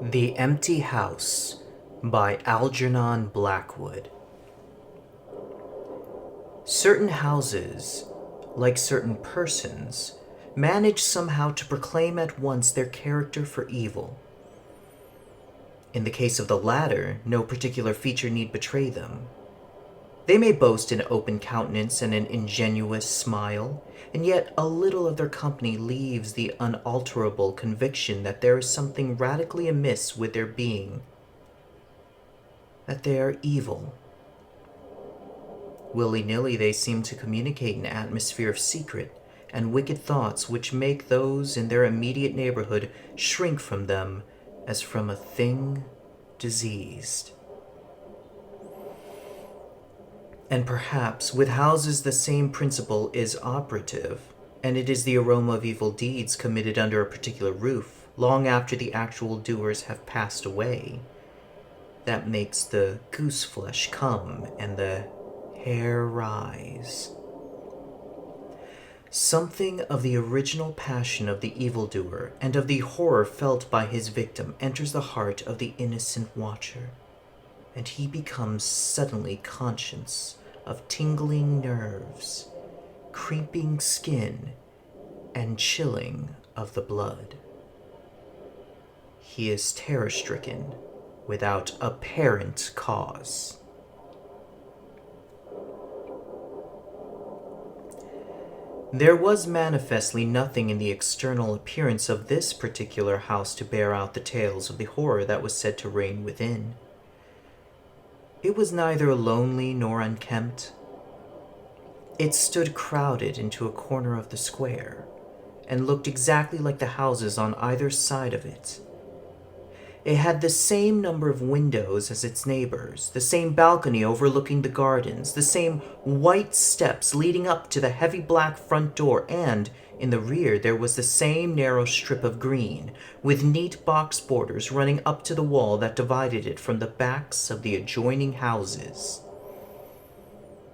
The Empty House by Algernon Blackwood. Certain houses, like certain persons, manage somehow to proclaim at once their character for evil. In the case of the latter, no particular feature need betray them. They may boast an open countenance and an ingenuous smile, and yet a little of their company leaves the unalterable conviction that there is something radically amiss with their being, that they are evil. Willy-nilly they seem to communicate an atmosphere of secret and wicked thoughts which make those in their immediate neighborhood shrink from them as from a thing diseased. And perhaps with houses the same principle is operative, and it is the aroma of evil deeds committed under a particular roof, long after the actual doers have passed away, that makes the goose flesh come and the hair rise. Something of the original passion of the evildoer and of the horror felt by his victim enters the heart of the innocent watcher, and he becomes suddenly conscious of tingling nerves, creeping skin, and chilling of the blood. He is terror-stricken without apparent cause. There was manifestly nothing in the external appearance of this particular house to bear out the tales of the horror that was said to reign within. It was neither lonely nor unkempt. It stood crowded into a corner of the square, and looked exactly like the houses on either side of it. It had the same number of windows as its neighbors, the same balcony overlooking the gardens, the same white steps leading up to the heavy black front door, and in the rear there was the same narrow strip of green, with neat box borders running up to the wall that divided it from the backs of the adjoining houses.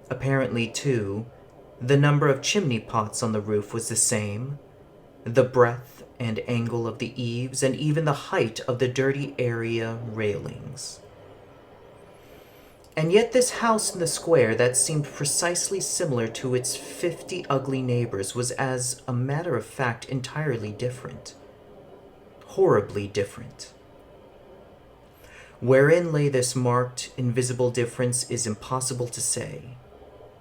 Apparently, too, the number of chimney pots on the roof was the same, the breadth and angle of the eaves, and even the height of the dirty area railings. And yet this house in the square that seemed precisely similar to its 50 ugly neighbors was, as a matter of fact, entirely different. Horribly different. Wherein lay this marked, invisible difference is impossible to say.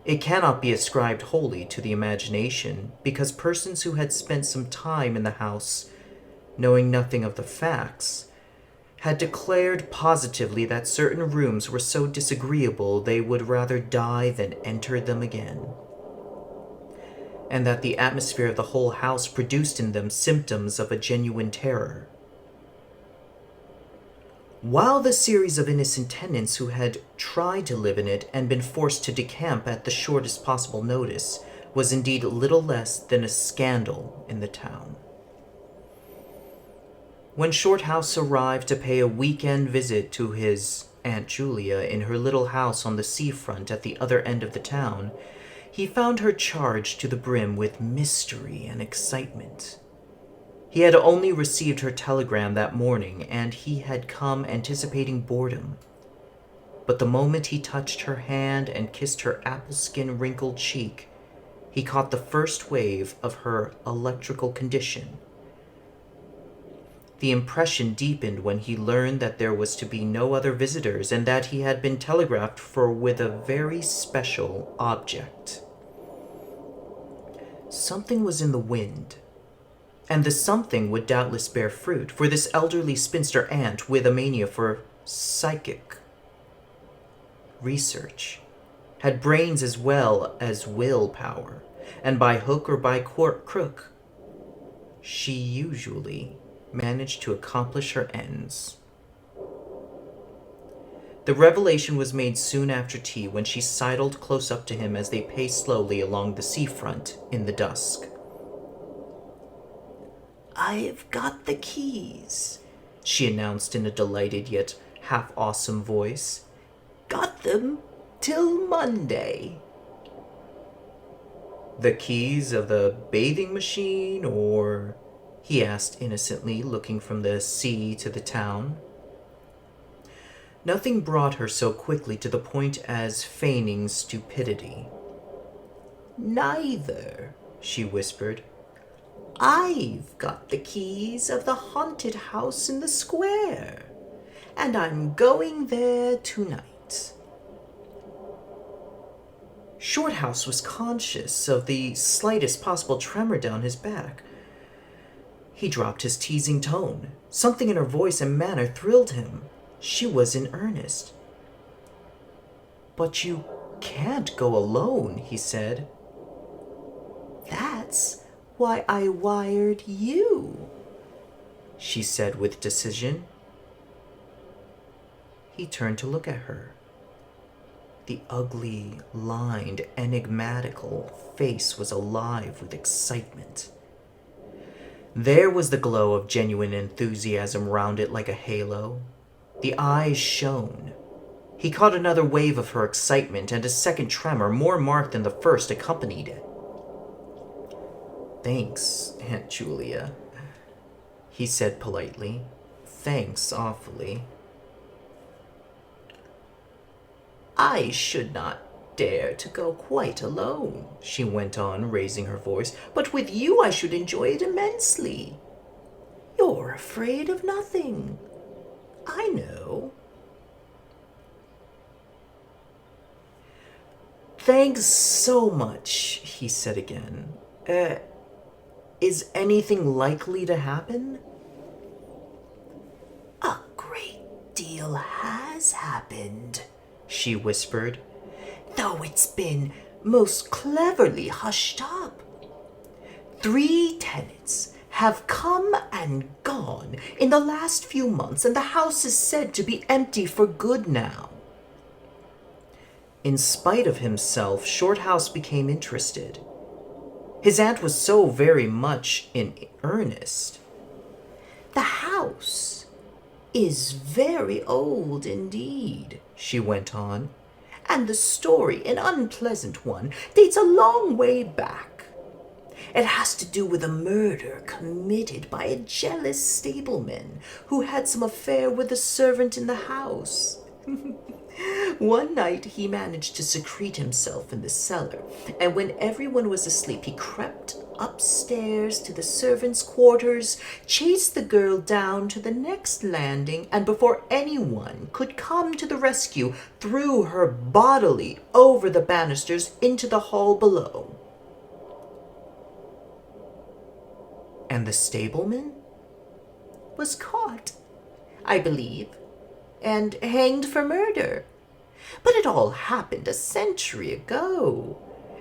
It cannot be ascribed wholly to the imagination, because persons who had spent some time in the house, knowing nothing of the facts, had declared positively that certain rooms were so disagreeable they would rather die than enter them again, and that the atmosphere of the whole house produced in them symptoms of a genuine terror. While the series of innocent tenants who had tried to live in it and been forced to decamp at the shortest possible notice was indeed little less than a scandal in the town. When Shorthouse arrived to pay a weekend visit to his Aunt Julia in her little house on the seafront at the other end of the town, he found her charged to the brim with mystery and excitement. He had only received her telegram that morning, and he had come anticipating boredom. But the moment he touched her hand and kissed her apple-skin wrinkled cheek, he caught the first wave of her electrical condition. The impression deepened when he learned that there was to be no other visitors, and that he had been telegraphed for with a very special object. Something was in the wind. And the something would doubtless bear fruit, for this elderly spinster aunt with a mania for psychic research had brains as well as willpower, and by hook or by crook, she usually managed to accomplish her ends. The revelation was made soon after tea, when she sidled close up to him as they paced slowly along the seafront in the dusk. "I've got the keys," she announced in a delighted yet half-awesome voice. "Got them till Monday." "The keys of the bathing machine, or he asked innocently, looking from the sea to the town. Nothing brought her so quickly to the point as feigning stupidity. "Neither," she whispered. "I've got the keys of the haunted house in the square, and I'm going there tonight." Shorthouse was conscious of the slightest possible tremor down his back. He dropped his teasing tone. Something in her voice and manner thrilled him. She was in earnest. "But you can't go alone," he said. "That's why I wired you," she said with decision. He turned to look at her. The ugly, lined, enigmatical face was alive with excitement. There was the glow of genuine enthusiasm round it like a halo. The eyes shone. He caught another wave of her excitement, and a second tremor, more marked than the first, accompanied it. "Thanks, Aunt Julia," he said politely. "Thanks awfully." "I should not dare to go quite alone," she went on, raising her voice, "but with you I should enjoy it immensely. You're afraid of nothing. I know." "Thanks so much," he said again. Is anything likely to happen?" "A great deal has happened," she whispered, "though it's been most cleverly hushed up. 3 tenants have come and gone in the last few months, and the house is said to be empty for good now." In spite of himself, Shorthouse became interested. His aunt was so very much in earnest. "The house is very old indeed," she went on, "and the story, an unpleasant one, dates a long way back. It has to do with a murder committed by a jealous stableman who had some affair with a servant in the house. One night he managed to secrete himself in the cellar, and when everyone was asleep, he crept upstairs to the servants' quarters, chased the girl down to the next landing, and before anyone could come to the rescue, threw her bodily over the banisters into the hall below." "And the stableman?" "Was caught, I believe, and hanged for murder. But it all happened a century ago,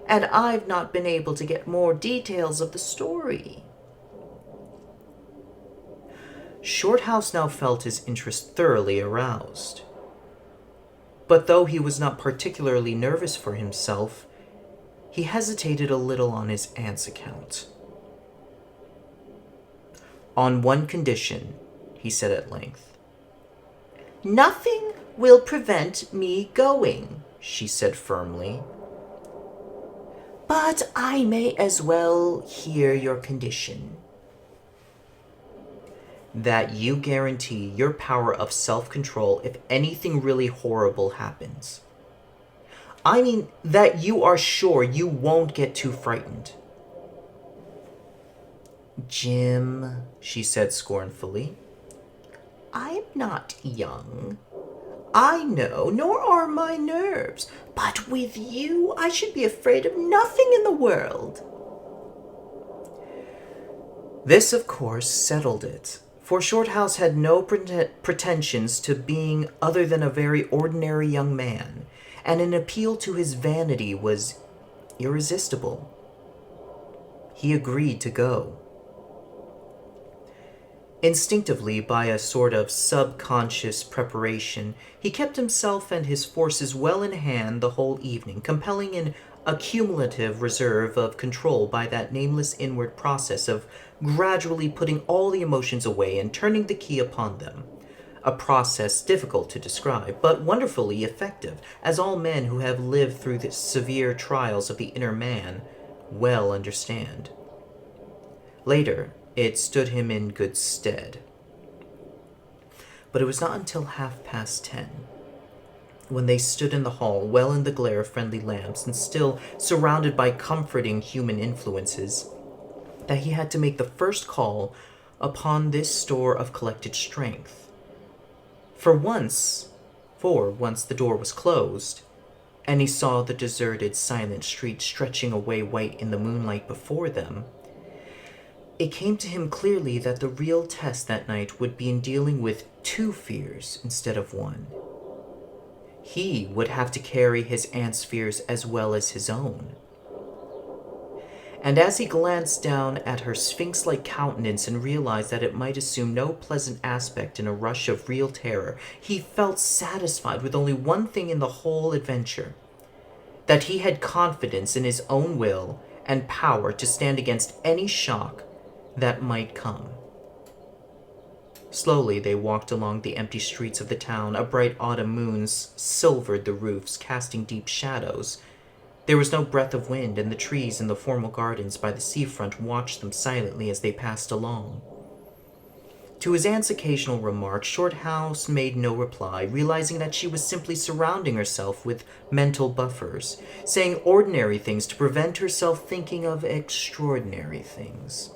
and I've not been able to get more details of the story." Shorthouse now felt his interest thoroughly aroused. But though he was not particularly nervous for himself, he hesitated a little on his aunt's account. "On one condition," he said at length. "Nothing will prevent me going," she said firmly. "But I may as well hear your condition." "That you guarantee your power of self-control if anything really horrible happens. I mean, that you are sure you won't get too frightened." "Jim," she said scornfully, "I'm not young. I know, nor are my nerves, but with you I should be afraid of nothing in the world." This, of course, settled it, for Shorthouse had no pretensions to being other than a very ordinary young man, and an appeal to his vanity was irresistible. He agreed to go. Instinctively, by a sort of subconscious preparation, he kept himself and his forces well in hand the whole evening, compelling an accumulative reserve of control by that nameless inward process of gradually putting all the emotions away and turning the key upon them. A process difficult to describe, but wonderfully effective, as all men who have lived through the severe trials of the inner man well understand. Later, it stood him in good stead. But it was not until 10:30, when they stood in the hall, well in the glare of friendly lamps, and still surrounded by comforting human influences, that he had to make the first call upon this store of collected strength. For once the door was closed, and he saw the deserted, silent street stretching away white in the moonlight before them, it came to him clearly that the real test that night would be in dealing with two fears instead of one. He would have to carry his aunt's fears as well as his own. And as he glanced down at her sphinx-like countenance and realized that it might assume no pleasant aspect in a rush of real terror, he felt satisfied with only one thing in the whole adventure: that he had confidence in his own will and power to stand against any shock that might come. Slowly they walked along the empty streets of the town. A bright autumn moon silvered the roofs, casting deep shadows. There was no breath of wind, and the trees in the formal gardens by the seafront watched them silently as they passed along. To his aunt's occasional remark, Shorthouse made no reply, realizing that she was simply surrounding herself with mental buffers, saying ordinary things to prevent herself thinking of extraordinary things.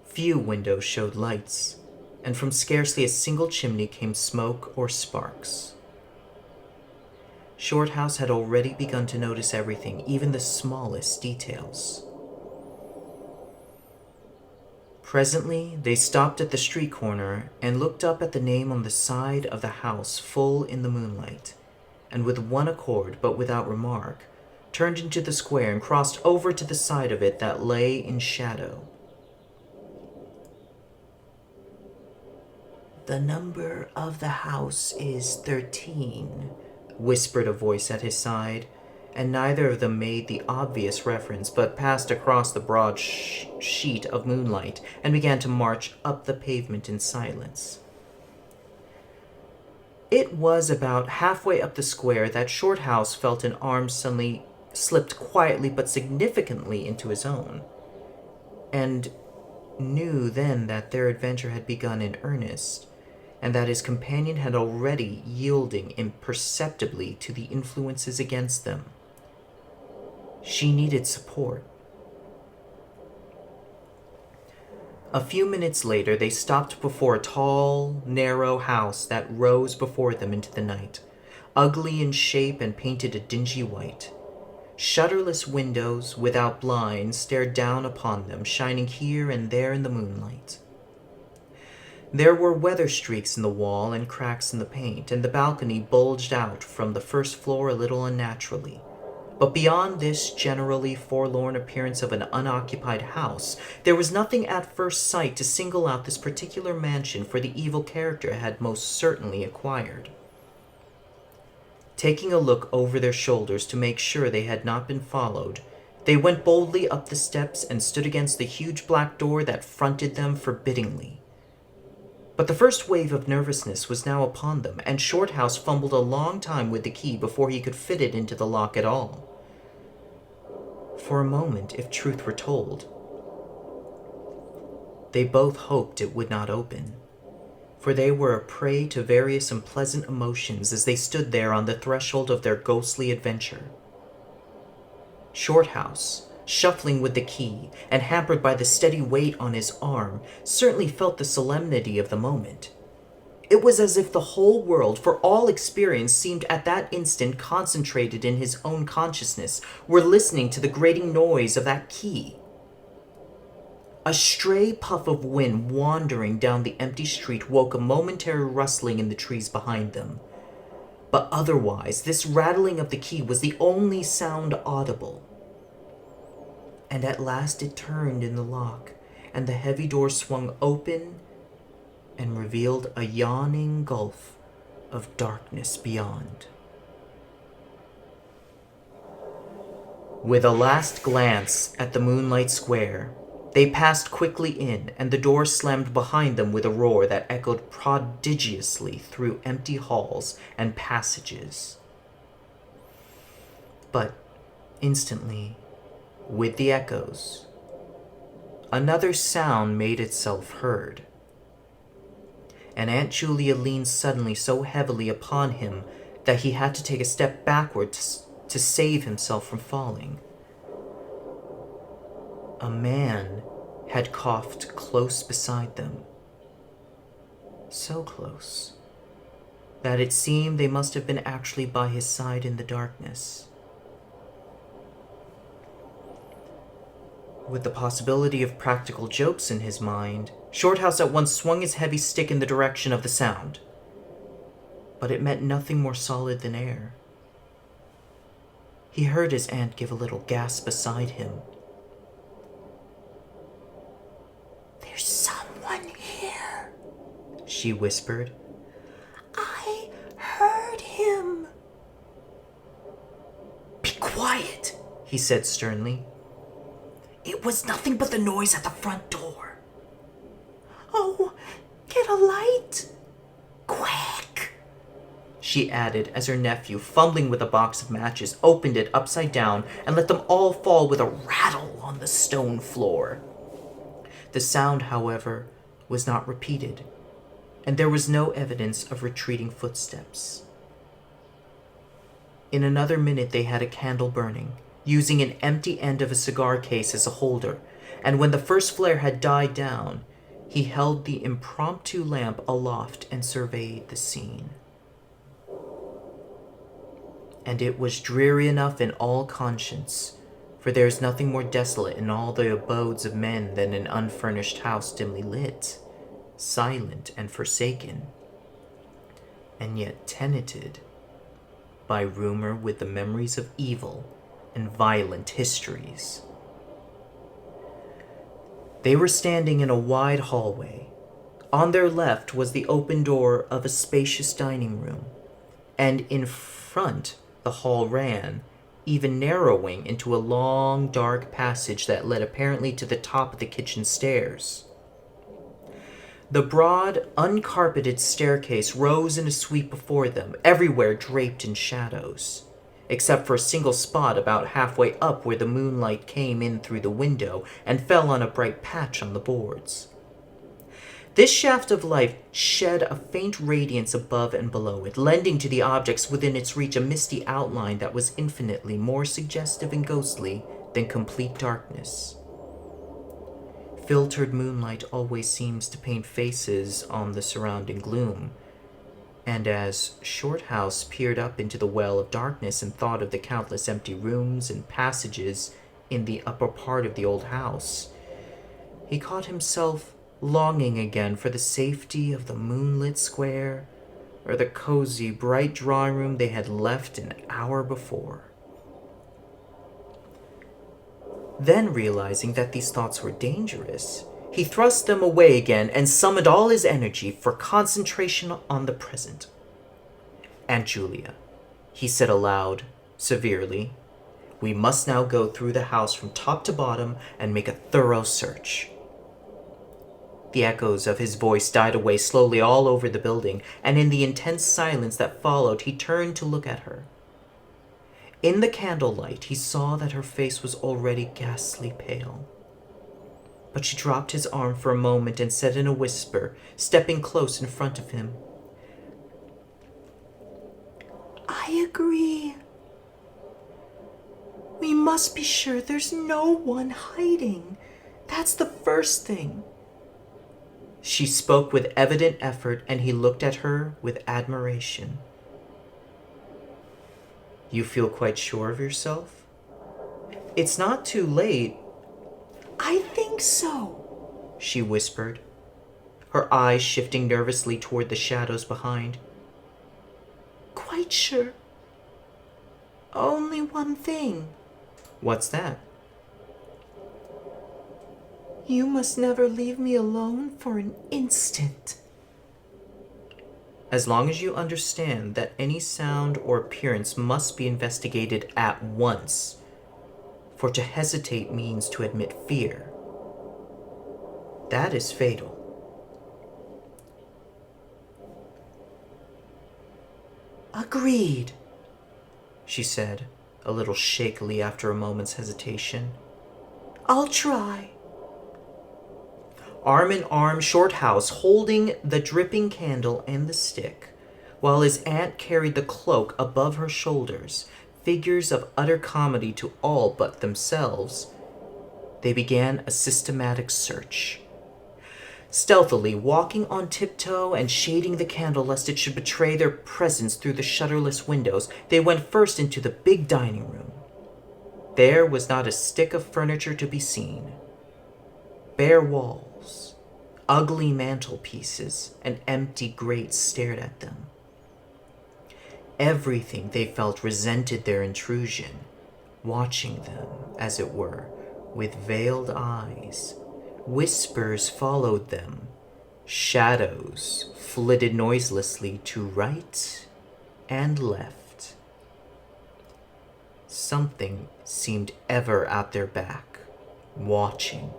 Few windows showed lights, and from scarcely a single chimney came smoke or sparks. Shorthouse had already begun to notice everything, even the smallest details. Presently, they stopped at the street corner and looked up at the name on the side of the house full in the moonlight, and with one accord, but without remark, turned into the square and crossed over to the side of it that lay in shadow. "The number of the house is 13, whispered a voice at his side, and neither of them made the obvious reference, but passed across the broad sheet of moonlight and began to march up the pavement in silence. It was about halfway up the square that Shorthouse felt an arm suddenly slipped quietly but significantly into his own, and knew then that their adventure had begun in earnest, and that his companion had already yielding imperceptibly to the influences against them. She needed support. A few minutes later, they stopped before a tall, narrow house that rose before them into the night, ugly in shape and painted a dingy white. Shutterless windows, without blinds, stared down upon them, shining here and there in the moonlight. There were weather streaks in the wall and cracks in the paint, and the balcony bulged out from the first floor a little unnaturally. But beyond this generally forlorn appearance of an unoccupied house, there was nothing at first sight to single out this particular mansion for the evil character it had most certainly acquired. Taking a look over their shoulders to make sure they had not been followed, they went boldly up the steps and stood against the huge black door that fronted them forbiddingly. But the first wave of nervousness was now upon them, and Shorthouse fumbled a long time with the key before he could fit it into the lock at all. For a moment, if truth were told, they both hoped it would not open, for they were a prey to various unpleasant emotions as they stood there on the threshold of their ghostly adventure. Shorthouse, shuffling with the key and hampered by the steady weight on his arm, certainly felt the solemnity of the moment. It was as if the whole world, for all experience, seemed at that instant concentrated in his own consciousness, were listening to the grating noise of that key. A stray puff of wind wandering down the empty street woke a momentary rustling in the trees behind them. But otherwise, this rattling of the key was the only sound audible. And at last it turned in the lock, and the heavy door swung open and revealed a yawning gulf of darkness beyond. With a last glance at the moonlight square, they passed quickly in, and the door slammed behind them with a roar that echoed prodigiously through empty halls and passages. But instantly, with the echoes, another sound made itself heard, and Aunt Julia leaned suddenly so heavily upon him that he had to take a step backward to save himself from falling. A man had coughed close beside them. So close that it seemed they must have been actually by his side in the darkness. With the possibility of practical jokes in his mind, Shorthouse at once swung his heavy stick in the direction of the sound. But it met nothing more solid than air. He heard his aunt give a little gasp beside him. "There's someone here," she whispered. "I heard him." "Be quiet," he said sternly. "It was nothing but the noise at the front door." "Oh, get a light. Quick," she added as her nephew, fumbling with a box of matches, opened it upside down and let them all fall with a rattle on the stone floor. The sound, however, was not repeated, and there was no evidence of retreating footsteps. In another minute they had a candle burning, using an empty end of a cigar case as a holder, and when the first flare had died down, he held the impromptu lamp aloft and surveyed the scene. And it was dreary enough in all conscience, for there is nothing more desolate in all the abodes of men than an unfurnished house dimly lit, silent and forsaken, and yet tenanted by rumor with the memories of evil and violent histories. They were standing in a wide hallway. On their left was the open door of a spacious dining room, and in front the hall ran, even narrowing into a long, dark passage that led apparently to the top of the kitchen stairs. The broad, uncarpeted staircase rose in a sweep before them, everywhere draped in shadows, except for a single spot about halfway up where the moonlight came in through the window and fell on a bright patch on the boards. This shaft of light shed a faint radiance above and below it, lending to the objects within its reach a misty outline that was infinitely more suggestive and ghostly than complete darkness. Filtered moonlight always seems to paint faces on the surrounding gloom, and as Shorthouse peered up into the well of darkness and thought of the countless empty rooms and passages in the upper part of the old house, he caught himself longing again for the safety of the moonlit square or the cozy, bright drawing room they had left an hour before. Then, realizing that these thoughts were dangerous, he thrust them away again and summoned all his energy for concentration on the present. "Aunt Julia," he said aloud, severely, "we must now go through the house from top to bottom and make a thorough search." The echoes of his voice died away slowly all over the building, and in the intense silence that followed, he turned to look at her. In the candlelight, he saw that her face was already ghastly pale. But she dropped his arm for a moment and said in a whisper, stepping close in front of him, "I agree. We must be sure there's no one hiding. That's the first thing." She spoke with evident effort, and he looked at her with admiration. "You feel quite sure of yourself? It's not too late." "I think so," she whispered, her eyes shifting nervously toward the shadows behind. "Quite sure. Only one thing." "What's that?" "You must never leave me alone for an instant." "As long as you understand that any sound or appearance must be investigated at once, for to hesitate means to admit fear. That is fatal." "Agreed," she said, a little shakily after a moment's hesitation. "I'll try." arm in arm, Shorthouse holding the dripping candle and the stick, while his aunt carried the cloak above her shoulders, figures of utter comedy to all but themselves. They began a systematic search. Stealthily walking on tiptoe and shading the candle lest it should betray their presence through the shutterless windows, they went first into the big dining room. There was not a stick of furniture to be seen. Bare walls, ugly mantelpieces, and empty grates stared at them. Everything, they felt, resented their intrusion, watching them, as it were, with veiled eyes. Whispers followed them. Shadows flitted noiselessly to right and left. Something seemed ever at their back, watching,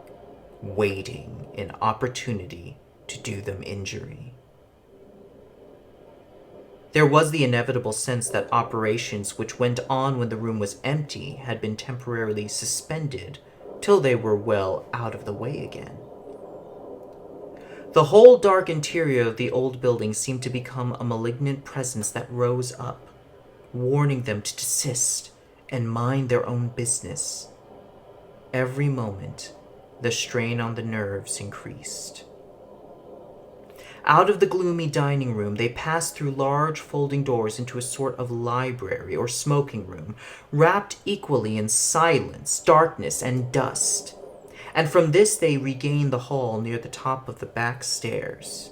waiting an opportunity to do them injury. There was the inevitable sense that operations which went on when the room was empty had been temporarily suspended till they were well out of the way again. The whole dark interior of the old building seemed to become a malignant presence that rose up, warning them to desist and mind their own business. Every moment, the strain on the nerves increased. Out of the gloomy dining room, they passed through large folding doors into a sort of library or smoking room, wrapped equally in silence, darkness, and dust. And from this they regained the hall near the top of the back stairs.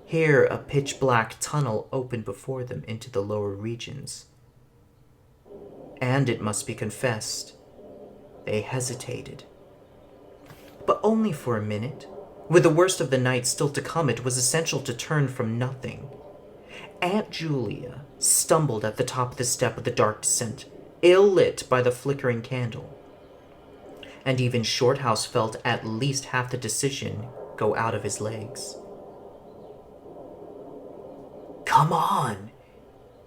Here a pitch-black tunnel opened before them into the lower regions. And it must be confessed, they hesitated. But only for a minute. With the worst of the night still to come, it was essential to turn from nothing. Aunt Julia stumbled at the top of the step of the dark descent, ill-lit by the flickering candle. And even Shorthouse felt at least half the decision go out of his legs. "Come on,"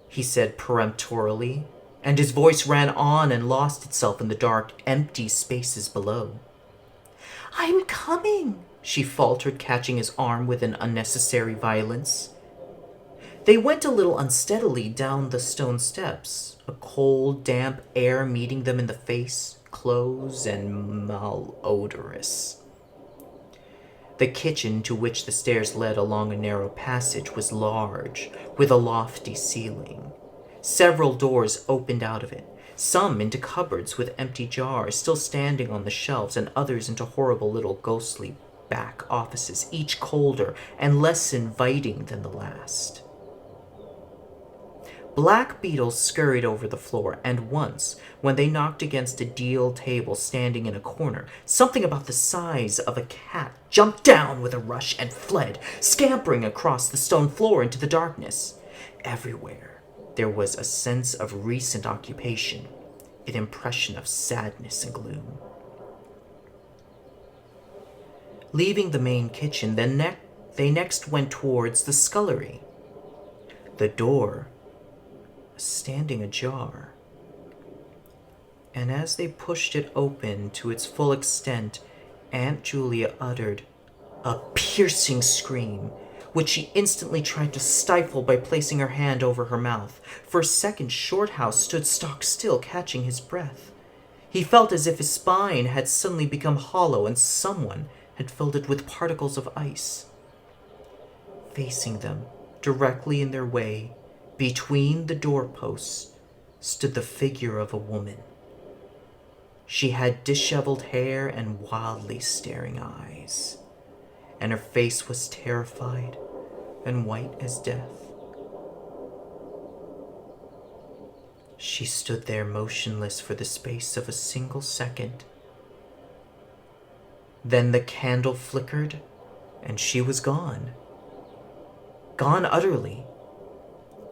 he said peremptorily, and his voice ran on and lost itself in the dark, empty spaces below. "I'm coming," she faltered, catching his arm with an unnecessary violence. They went a little unsteadily down the stone steps, a cold, damp air meeting them in the face, close and malodorous. The kitchen, to which the stairs led along a narrow passage, was large, with a lofty ceiling. Several doors opened out of it, some into cupboards with empty jars still standing on the shelves, and others into horrible little ghostly back offices, each colder and less inviting than the last. Black beetles scurried over the floor, and once, when they knocked against a deal table standing in a corner, something about the size of a cat jumped down with a rush and fled, scampering across the stone floor into the darkness. Everywhere there was a sense of recent occupation, an impression of sadness and gloom. Leaving the main kitchen, they next went towards the scullery. The door was standing ajar, and as they pushed it open to its full extent, Aunt Julia uttered a piercing scream, which she instantly tried to stifle by placing her hand over her mouth. For a second, Shorthouse stood stock still, catching his breath. He felt as if his spine had suddenly become hollow and someone had filled it with particles of ice. Facing them, directly in their way, between the doorposts, stood the figure of a woman. She had disheveled hair and wildly staring eyes, and her face was terrified and white as death. She stood there motionless for the space of a single second. Then the candle flickered, and she was gone. Gone utterly.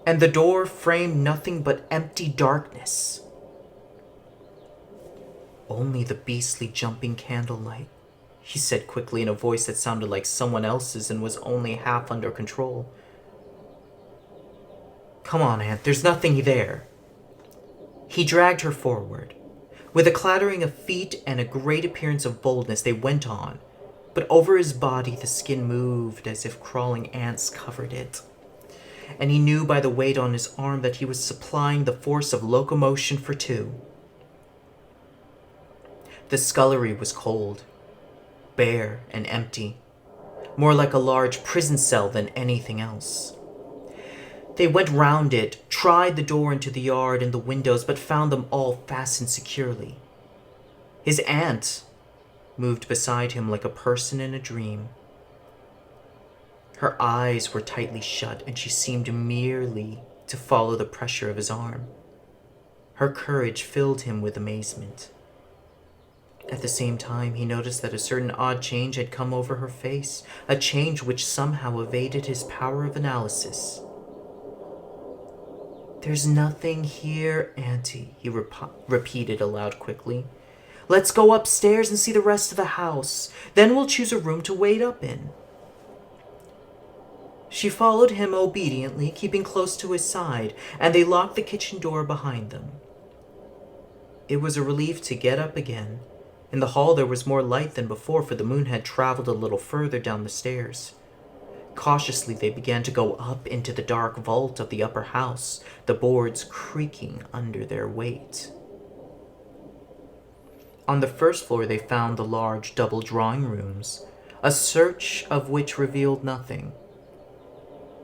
And the door framed nothing but empty darkness. Only the beastly jumping candlelight, he said quickly in a voice that sounded like someone else's and was only half under control. "Come on, Aunt, there's nothing there." He dragged her forward. With a clattering of feet and a great appearance of boldness, they went on, but over his body the skin moved as if crawling ants covered it. And he knew by the weight on his arm that he was supplying the force of locomotion for two. The scullery was cold, bare and empty, more like a large prison cell than anything else. They went round it, tried the door into the yard and the windows, but found them all fastened securely. His aunt moved beside him like a person in a dream. Her eyes were tightly shut, and she seemed merely to follow the pressure of his arm. Her courage filled him with amazement. At the same time, he noticed that a certain odd change had come over her face, a change which somehow evaded his power of analysis. "There's nothing here, Auntie," he repeated aloud quickly. "Let's go upstairs and see the rest of the house. Then we'll choose a room to wait up in." She followed him obediently, keeping close to his side, and they locked the kitchen door behind them. It was a relief to get up again. In the hall there was more light than before, for the moon had traveled a little further down the stairs. Cautiously they began to go up into the dark vault of the upper house, the boards creaking under their weight. On the first floor they found the large double drawing rooms, a search of which revealed nothing.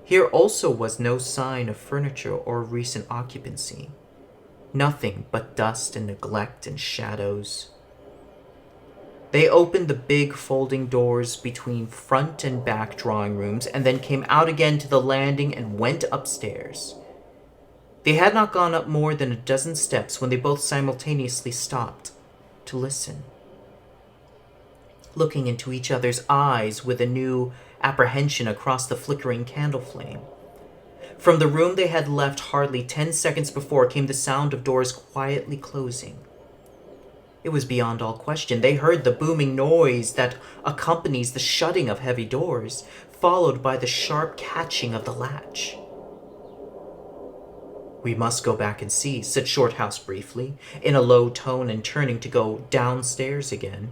Here also was no sign of furniture or recent occupancy. Nothing but dust and neglect and shadows. They opened the big folding doors between front and back drawing rooms and then came out again to the landing and went upstairs. They had not gone up more than a dozen steps when they both simultaneously stopped to listen, looking into each other's eyes with a new apprehension across the flickering candle flame. From the room they had left hardly 10 seconds before came the sound of doors quietly closing. It was beyond all question. They heard the booming noise that accompanies the shutting of heavy doors, followed by the sharp catching of the latch. "We must go back and see," said Shorthouse briefly, in a low tone and turning to go downstairs again.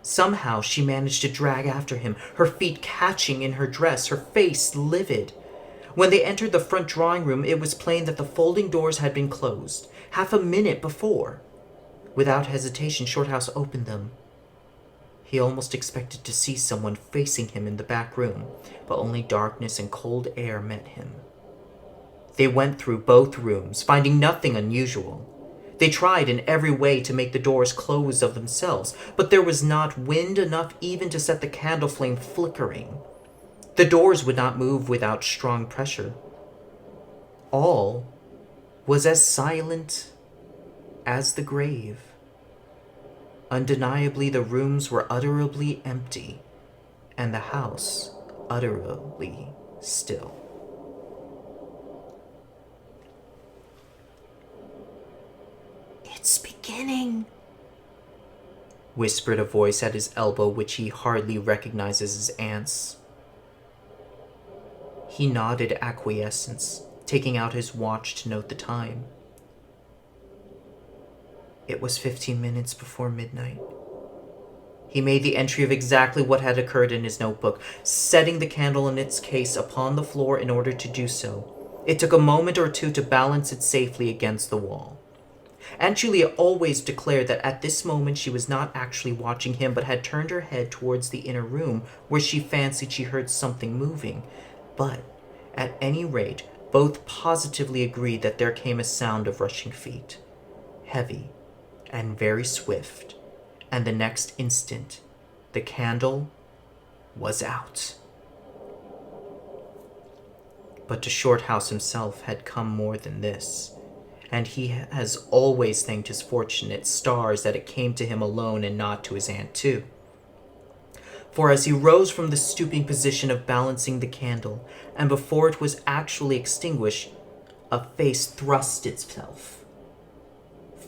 Somehow she managed to drag after him, her feet catching in her dress, her face livid. When they entered the front drawing room, it was plain that the folding doors had been closed half a minute before. Without hesitation, Shorthouse opened them. He almost expected to see someone facing him in the back room, but only darkness and cold air met him. They went through both rooms, finding nothing unusual. They tried in every way to make the doors close of themselves, but there was not wind enough even to set the candle flame flickering. The doors would not move without strong pressure. All was as silent as the grave. Undeniably, the rooms were utterly empty, and the house utterly still. "It's beginning," whispered a voice at his elbow which he hardly recognized as his aunt's. He nodded acquiescence, taking out his watch to note the time. It was 15 minutes before midnight. He made the entry of exactly what had occurred in his notebook, setting the candle in its case upon the floor in order to do so. It took a moment or two to balance it safely against the wall. Aunt Julia always declared that at this moment she was not actually watching him, but had turned her head towards the inner room, where she fancied she heard something moving. But, at any rate, both positively agreed that there came a sound of rushing feet, heavy and very swift, and the next instant the candle was out. But to Shorthouse himself had come more than this, and he has always thanked his fortunate stars that it came to him alone and not to his aunt too. For as he rose from the stooping position of balancing the candle, and before it was actually extinguished, a face thrust itself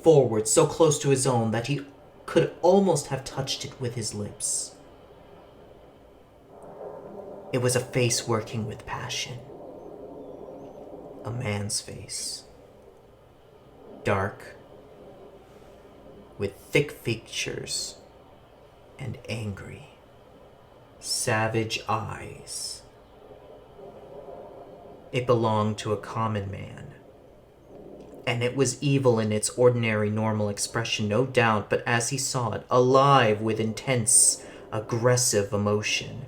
forward so close to his own that he could almost have touched it with his lips. It was a face working with passion. A man's face. Dark, with thick features, and angry. savage eyes. It belonged to a common man. And it was evil in its ordinary, normal expression, no doubt, but as he saw it, alive with intense, aggressive emotion.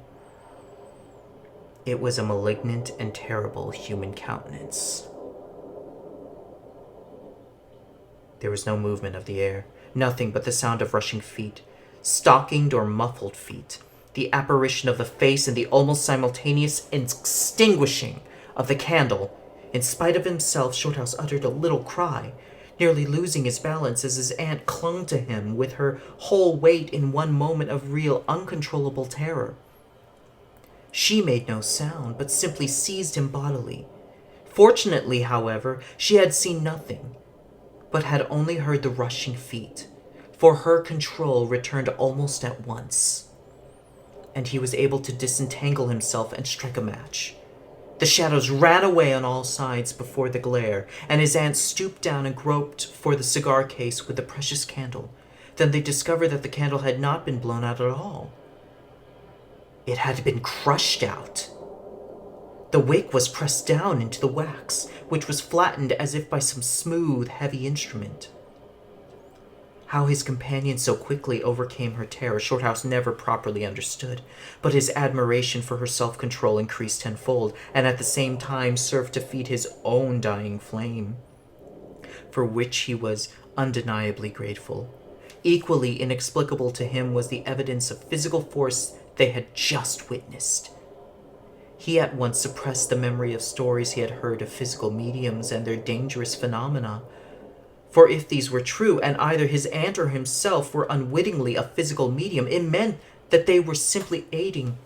It was a malignant and terrible human countenance. There was no movement of the air, nothing but the sound of rushing feet, stockinged or muffled feet, the apparition of the face and the almost simultaneous extinguishing of the candle. In spite of himself, Shorthouse uttered a little cry, nearly losing his balance as his aunt clung to him with her whole weight in one moment of real, uncontrollable terror. She made no sound, but simply seized him bodily. Fortunately, however, she had seen nothing, but had only heard the rushing feet, for her control returned almost at once, and he was able to disentangle himself and strike a match. The shadows ran away on all sides before the glare, and his aunt stooped down and groped for the cigar case with the precious candle. Then they discovered that the candle had not been blown out at all. It had been crushed out. The wick was pressed down into the wax, which was flattened as if by some smooth, heavy instrument. How his companion so quickly overcame her terror, Shorthouse never properly understood, but his admiration for her self-control increased tenfold, and at the same time served to feed his own dying flame, for which he was undeniably grateful. Equally inexplicable to him was the evidence of physical force they had just witnessed. He at once suppressed the memory of stories he had heard of physical mediums and their dangerous phenomena. For if these were true, and either his aunt or himself were unwittingly a physical medium, it meant that they were simply aiding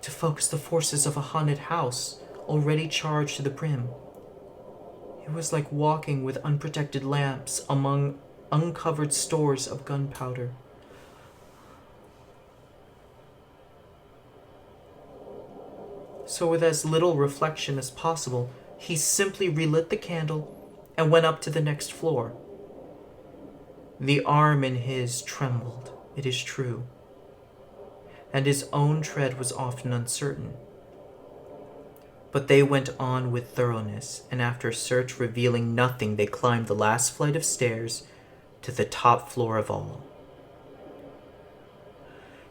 to focus the forces of a haunted house already charged to the brim. It was like walking with unprotected lamps among uncovered stores of gunpowder. So with as little reflection as possible, he simply relit the candle and went up to the next floor. The arm in his trembled, it is true, and his own tread was often uncertain. But they went on with thoroughness, and after a search revealing nothing, they climbed the last flight of stairs to the top floor of all.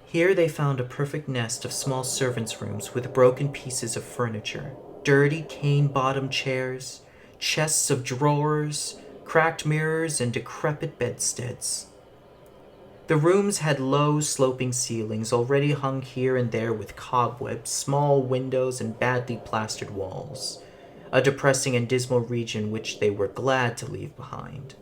Here they found a perfect nest of small servants' rooms with broken pieces of furniture, dirty cane-bottomed chairs, chests of drawers, cracked mirrors, and decrepit bedsteads. The rooms had low, sloping ceilings, already hung here and there with cobwebs, small windows, and badly plastered walls, a depressing and dismal region which they were glad to leave behind.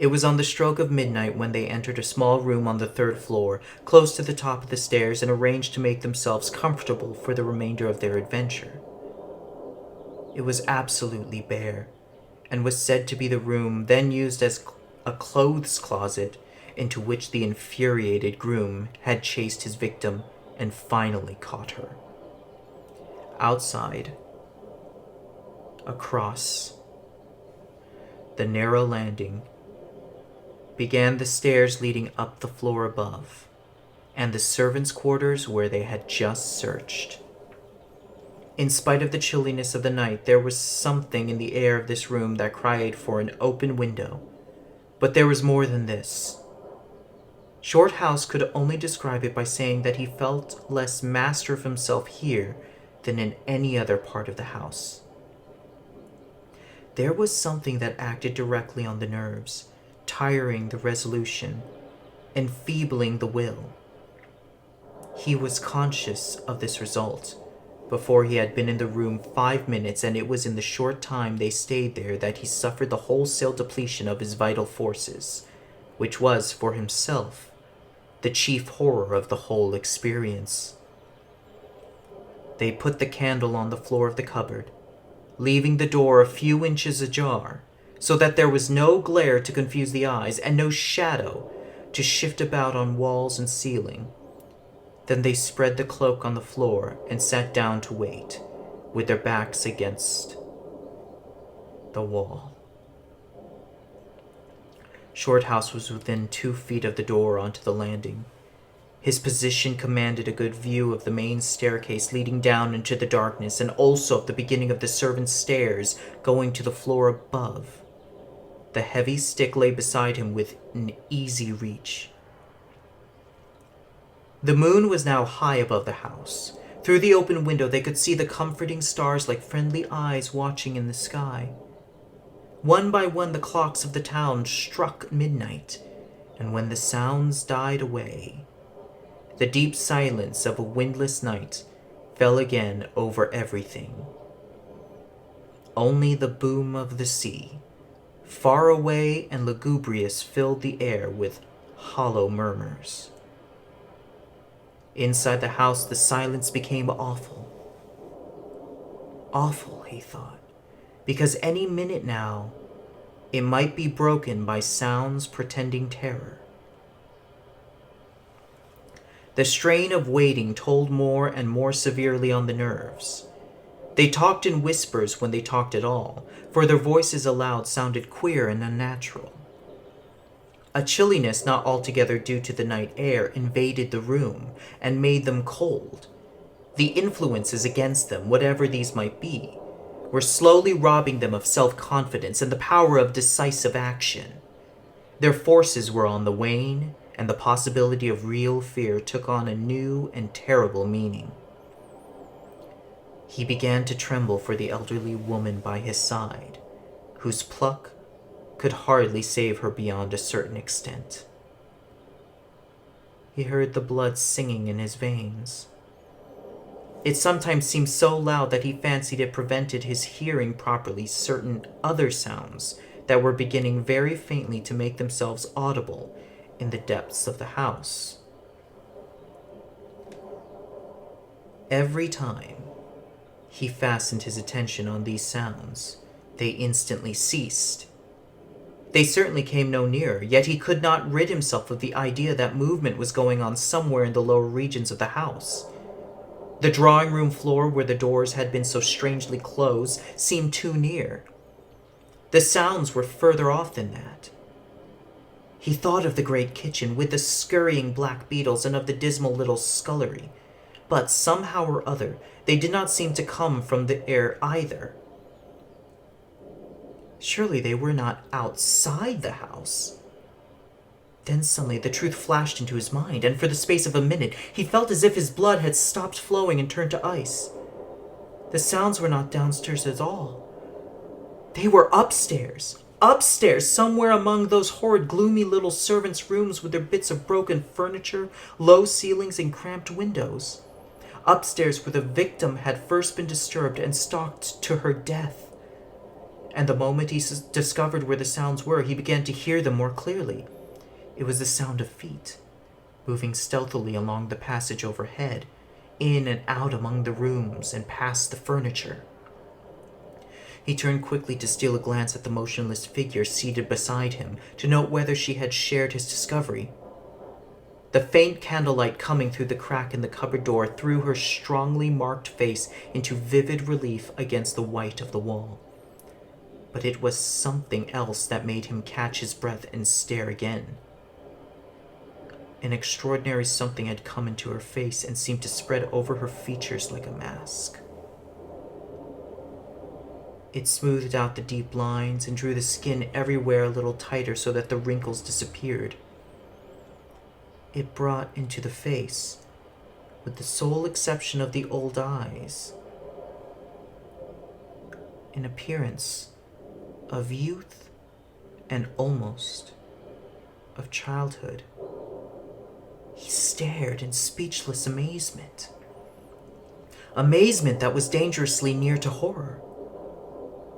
It was on the stroke of midnight when they entered a small room on the third floor, close to the top of the stairs, and arranged to make themselves comfortable for the remainder of their adventure. It was absolutely bare, and was said to be the room then used as a clothes closet into which the infuriated groom had chased his victim and finally caught her. Outside, across the narrow landing, began the stairs leading up the floor above, and the servants' quarters where they had just searched. In spite of the chilliness of the night, there was something in the air of this room that cried for an open window. But there was more than this. Shorthouse could only describe it by saying that he felt less master of himself here than in any other part of the house. There was something that acted directly on the nerves, tiring the resolution, enfeebling the will. He was conscious of this result before he had been in the room 5 minutes, and it was in the short time they stayed there that he suffered the wholesale depletion of his vital forces, which was, for himself, the chief horror of the whole experience. They put the candle on the floor of the cupboard, leaving the door a few inches ajar, so that there was no glare to confuse the eyes, and no shadow to shift about on walls and ceiling. Then they spread the cloak on the floor and sat down to wait, with their backs against the wall. Shorthouse was within 2 feet of the door onto the landing, His position commanded a good view of the main staircase leading down into the darkness, and also of the beginning of the servants' stairs going to the floor above. The heavy stick lay beside him within easy reach. The moon was now high above the house. Through the open window they could see the comforting stars like friendly eyes watching in the sky. One by one the clocks of the town struck midnight, and when the sounds died away, the deep silence of a windless night fell again over everything. Only the boom of the sea, far away and lugubrious, filled the air with hollow murmurs. Inside the house, the silence became awful. Awful, he thought, because any minute now, it might be broken by sounds portending terror. The strain of waiting told more and more severely on the nerves. They talked in whispers when they talked at all, for their voices aloud sounded queer and unnatural. A chilliness not altogether due to the night air invaded the room and made them cold. The influences against them, whatever these might be, were slowly robbing them of self-confidence and the power of decisive action. Their forces were on the wane, and the possibility of real fear took on a new and terrible meaning. He began to tremble for the elderly woman by his side, whose pluck could hardly save her beyond a certain extent. He heard the blood singing in his veins. It sometimes seemed so loud that he fancied it prevented his hearing properly certain other sounds that were beginning very faintly to make themselves audible in the depths of the house. Every time he fastened his attention on these sounds, they instantly ceased. They certainly came no nearer, yet he could not rid himself of the idea that movement was going on somewhere in the lower regions of the house. The drawing-room floor, where the doors had been so strangely closed, seemed too near. The sounds were further off than that. He thought of the great kitchen, with the scurrying black beetles, and of the dismal little scullery. But somehow or other, they did not seem to come from the air either. Surely they were not outside the house. Then suddenly the truth flashed into his mind, and for the space of a minute he felt as if his blood had stopped flowing and turned to ice. The sounds were not downstairs at all. They were upstairs. Upstairs, somewhere among those horrid, gloomy little servants' rooms with their bits of broken furniture, low ceilings, and cramped windows. Upstairs, where the victim had first been disturbed and stalked to her death. And the moment he discovered where the sounds were, he began to hear them more clearly. It was the sound of feet, moving stealthily along the passage overhead, in and out among the rooms and past the furniture. He turned quickly to steal a glance at the motionless figure seated beside him, to note whether she had shared his discovery. The faint candlelight coming through the crack in the cupboard door threw her strongly marked face into vivid relief against the white of the wall. But it was something else that made him catch his breath and stare again. An extraordinary something had come into her face and seemed to spread over her features like a mask. It smoothed out the deep lines and drew the skin everywhere a little tighter so that the wrinkles disappeared. It brought into the face, with the sole exception of the old eyes, an appearance of youth and almost of childhood. He stared in speechless amazement. Amazement that was dangerously near to horror.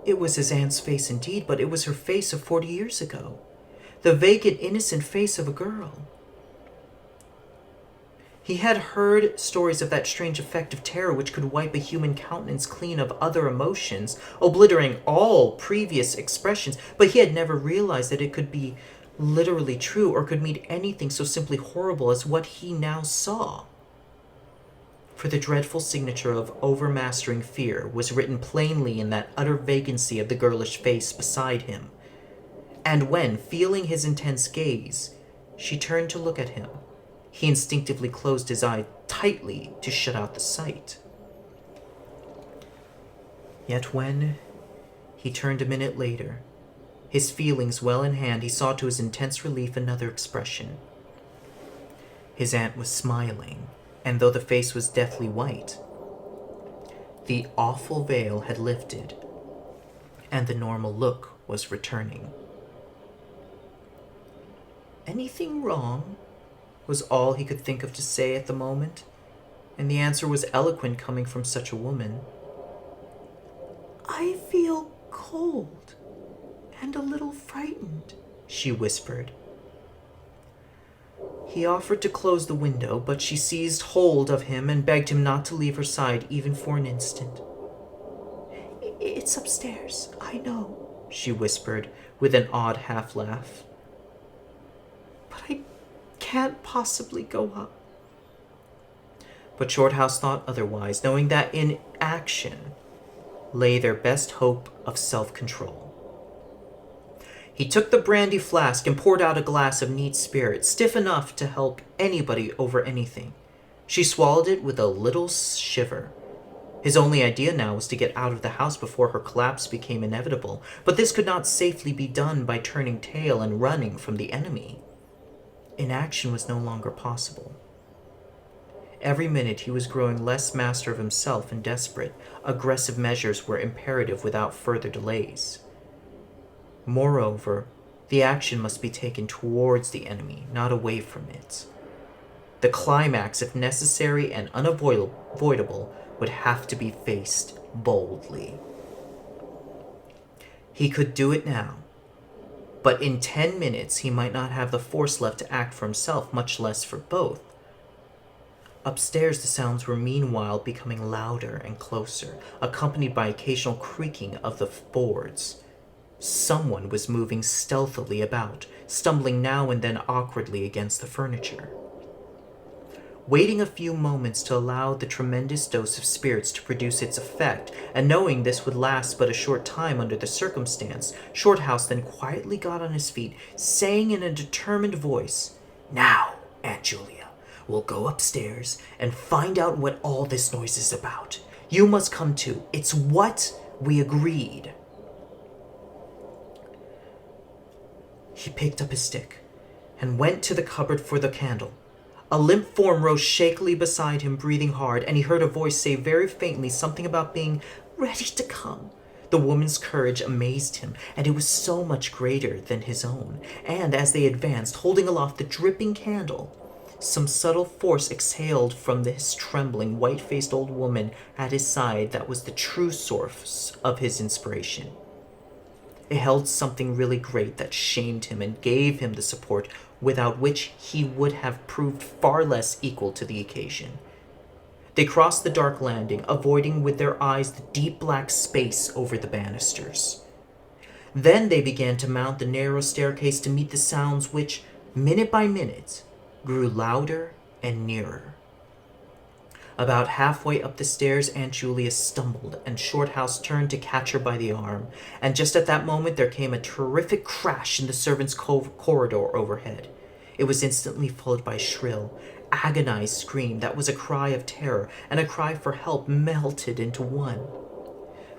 It was his aunt's face indeed, but it was her face of 40 years ago. The vacant, innocent face of a girl. He had heard stories of that strange effect of terror which could wipe a human countenance clean of other emotions, obliterating all previous expressions, but he had never realized that it could be literally true or could mean anything so simply horrible as what he now saw. For the dreadful signature of overmastering fear was written plainly in that utter vacancy of the girlish face beside him. And when, feeling his intense gaze, she turned to look at him, He instinctively closed his eye tightly to shut out the sight. Yet when he turned a minute later, his feelings well in hand, he saw to his intense relief another expression. His aunt was smiling, and though the face was deathly white, the awful veil had lifted, and the normal look was returning. "Anything wrong?" was all he could think of to say at the moment, and the answer was eloquent coming from such a woman. "I feel cold and a little frightened," she whispered. He offered to close the window, but she seized hold of him and begged him not to leave her side even for an instant. "It's upstairs, I know," she whispered with an odd half-laugh. "But I can't possibly go up." But Shorthouse thought otherwise, knowing that in action lay their best hope of self-control. He took the brandy flask and poured out a glass of neat spirit, stiff enough to help anybody over anything. She swallowed it with a little shiver. His only idea now was to get out of the house before her collapse became inevitable, but this could not safely be done by turning tail and running from the enemy. Inaction was no longer possible. Every minute he was growing less master of himself and desperate. Aggressive measures were imperative without further delays. Moreover, the action must be taken towards the enemy, not away from it. The climax, if necessary and unavoidable, would have to be faced boldly. He could do it now, but in 10 minutes he might not have the force left to act for himself, much less for both. Upstairs the sounds were meanwhile becoming louder and closer, accompanied by occasional creaking of the boards. Someone was moving stealthily about, stumbling now and then awkwardly against the furniture. Waiting a few moments to allow the tremendous dose of spirits to produce its effect, and knowing this would last but a short time under the circumstance, Shorthouse then quietly got on his feet, saying in a determined voice, "Now, Aunt Julia, we'll go upstairs and find out what all this noise is about. You must come too. It's what we agreed." He picked up his stick and went to the cupboard for the candle. A limp form rose shakily beside him, breathing hard, and he heard a voice say very faintly something about being ready to come. The woman's courage amazed him, and it was so much greater than his own. And as they advanced, holding aloft the dripping candle, some subtle force exhaled from this trembling, white-faced old woman at his side that was the true source of his inspiration. It held something really great that shamed him and gave him the support without which he would have proved far less equal to the occasion. They crossed the dark landing, avoiding with their eyes the deep black space over the banisters. Then they began to mount the narrow staircase to meet the sounds which, minute by minute, grew louder and nearer. About halfway up the stairs, Aunt Julia stumbled, and Shorthouse turned to catch her by the arm, and just at that moment there came a terrific crash in the servants' corridor overhead. It was instantly followed by a shrill, agonized scream that was a cry of terror, and a cry for help melted into one.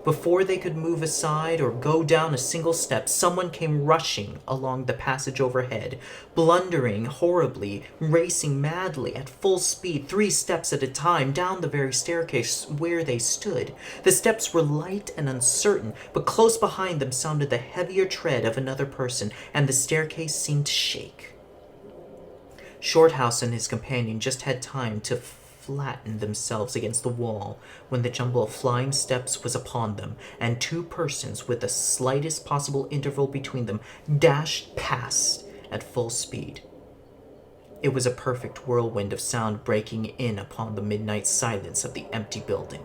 Before they could move aside or go down a single step, someone came rushing along the passage overhead, blundering horribly, racing madly at full speed, 3 steps at a time, down the very staircase where they stood. The steps were light and uncertain, but close behind them sounded the heavier tread of another person, and the staircase seemed to shake. Shorthouse and his companion just had time to flattened themselves against the wall when the jumble of flying steps was upon them, and 2 persons, with the slightest possible interval between them, dashed past at full speed. It was a perfect whirlwind of sound breaking in upon the midnight silence of the empty building.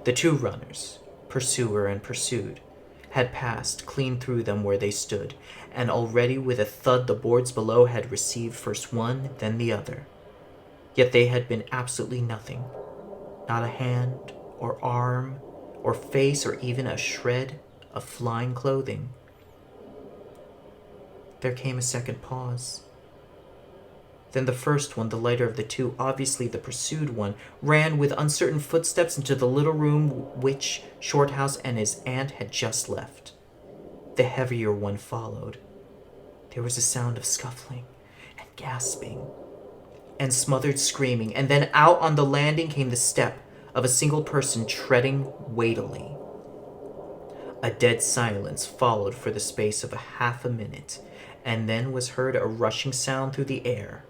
The 2 runners, pursuer and pursued, had passed clean through them where they stood, and already with a thud the boards below had received first one, then the other. Yet they had been absolutely nothing. Not a hand, or arm, or face, or even a shred of flying clothing. There came a second pause. Then the first one, the lighter of the two, obviously the pursued one, ran with uncertain footsteps into the little room which Shorthouse and his aunt had just left. The heavier one followed. There was a sound of scuffling and gasping and smothered screaming, and then out on the landing came the step of a single person treading weightily. A dead silence followed for the space of half a minute, and then was heard a rushing sound through the air.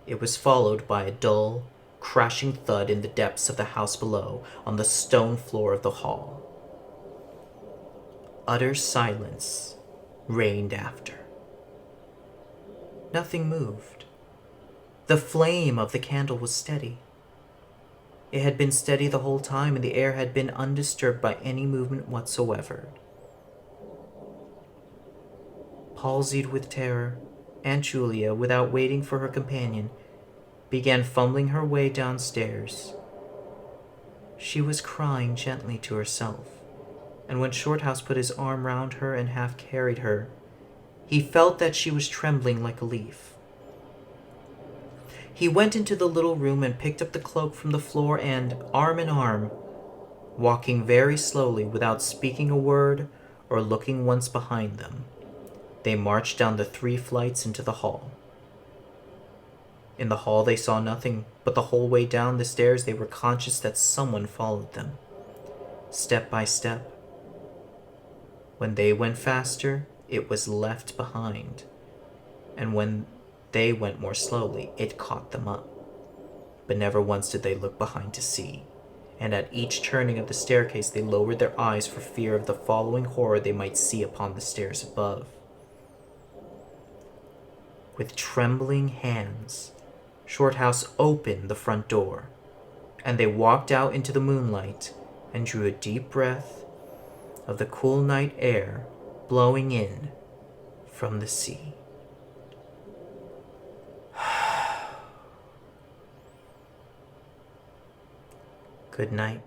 It was followed by a dull, crashing thud in the depths of the house below, on the stone floor of the hall. Utter silence reigned after. Nothing moved. The flame of the candle was steady. It had been steady the whole time, and the air had been undisturbed by any movement whatsoever. Palsied with terror, Aunt Julia, without waiting for her companion, began fumbling her way downstairs. She was crying gently to herself, and when Shorthouse put his arm round her and half carried her, he felt that she was trembling like a leaf. He went into the little room and picked up the cloak from the floor and, arm in arm, walking very slowly without speaking a word or looking once behind them, they marched down the 3 flights into the hall. In the hall they saw nothing, but the whole way down the stairs they were conscious that someone followed them, step by step. When they went faster, it was left behind, and when they went more slowly, it caught them up. But never once did they look behind to see, and at each turning of the staircase they lowered their eyes for fear of the following horror they might see upon the stairs above. With trembling hands, Shorthouse opened the front door, and they walked out into the moonlight and drew a deep breath of the cool night air blowing in from the sea. Good night.